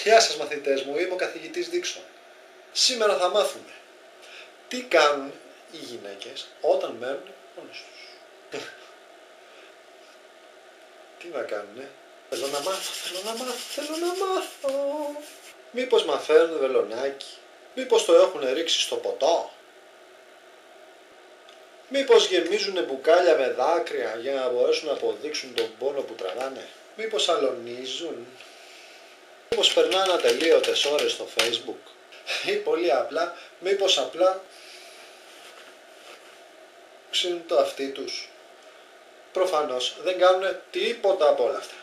Γεια σας μαθητές μου, είμαι ο καθηγητής Δίξον. Σήμερα θα μάθουμε τι κάνουν οι γυναίκες όταν μένουν μόνες τους. Τι να κάνουνε? Θέλω να μάθω. Μήπως μαθαίνουν βελονάκι? Μήπως το έχουν ρίξει στο ποτό? Μήπως γεμίζουν μπουκάλια με δάκρυα για να μπορέσουν να αποδείξουν τον πόνο που τραβάνε? Μήπως αλωνίζουν? Μήπως περνάνε ατελείωτες ώρες στο Facebook? Ή πολύ απλά, μήπως απλά ξύνουν το αυτί τους? Προφανώς δεν κάνουν τίποτα από όλα αυτά.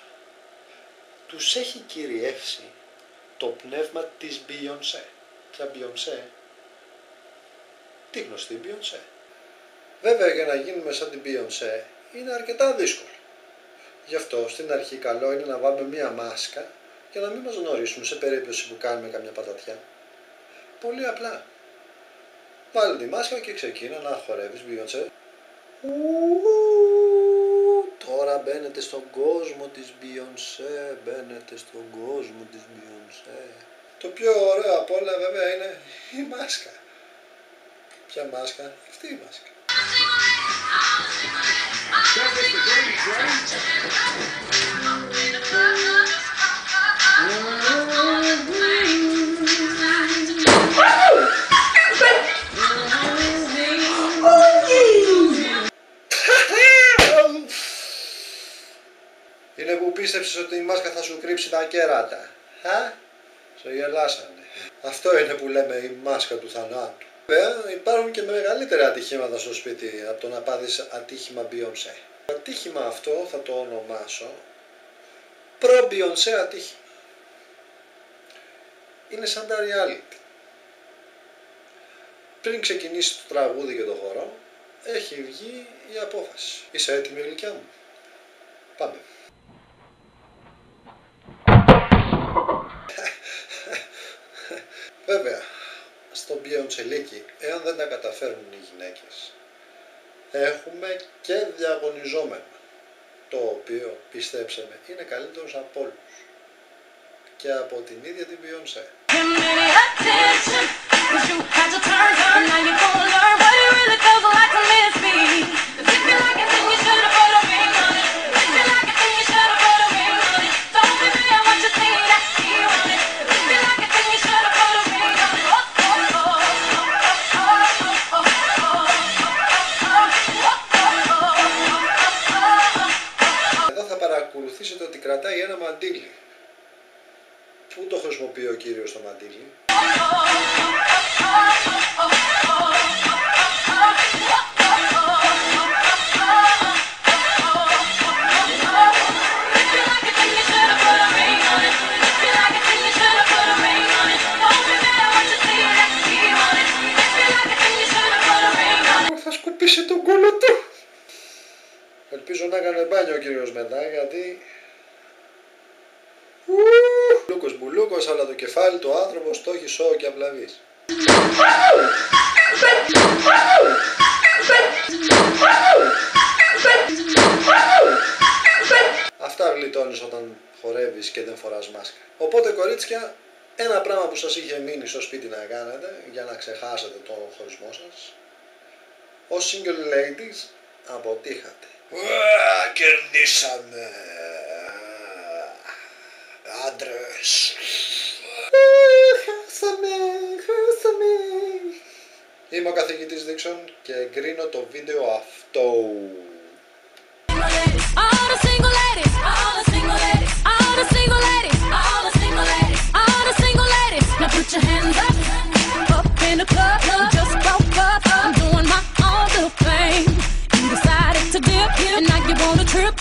Τους έχει κυριεύσει το πνεύμα της Beyoncé. Ποια Beyoncé? Τι γνωστή Beyoncé. Βέβαια, για να γίνουμε σαν την Beyoncé είναι αρκετά δύσκολο. Γι' αυτό στην αρχή καλό είναι να βάλουμε μία μάσκα για να μην μας γνωρίσουν σε περίπτωση που κάνουμε καμιά πατατιά. Πολύ απλά. Βάλε τη μάσκα και ξεκίνα να χορεύεις Beyoncé. Τώρα μπαίνετε στον κόσμο της Beyoncé, μπαίνετε στον κόσμο της Beyoncé. Το πιο ωραίο απ' όλα βέβαια είναι η μάσκα. Ποια μάσκα? Αυτή η μάσκα. Είναι που πίστεψες ότι η μάσκα θα σου κρύψει τα κέρατα. Σε γελάσανε. Αυτό είναι που λέμε η μάσκα του θανάτου. Βέβαια υπάρχουν και μεγαλύτερα ατυχήματα στο σπίτι από το να πάθεις ατύχημα Beyoncé. Το ατύχημα αυτό θα το ονομάσω προ-Beyoncé ατύχημα. Είναι σαν τα reality. Πριν ξεκινήσει το τραγούδι και το χορό, έχει βγει η απόφαση. Είσαι έτοιμη, γλυκιά μου? Πάμε. Βέβαια, στο Beyoncé, εάν δεν τα καταφέρνουν οι γυναίκες, έχουμε και διαγωνιζόμενο, το οποίο, πιστέψτε με, είναι καλύτερος από όλους και από την ίδια την Beyoncé. Παρακολουθήσετε ότι κρατάει ένα μαντίλι. Πού το χρησιμοποιεί ο κύριος το μαντίλι? Θα σκουπίσει τον κόλο του. Ελπίζω να έκανε μπάνιο ο κύριος μετά, γιατί Λούκος μπουλούκος, αλλά το κεφάλι του άνθρωπος το έχει σώο και αυλαβής. Αυτά γλιτώνεις όταν χορεύεις και δεν φοράς μάσκα. Οπότε κορίτσια, ένα πράγμα που σας είχε μείνει στο σπίτι να κάνετε για να ξεχάσετε τον χωρισμό σας, ως single ladies, αποτύχατε. Κερδίσαμε άντρες. Χάσαμε. Είμαι ο καθηγητής Δίξον και εγκρίνω το βίντεο αυτό. And now you wanna trip,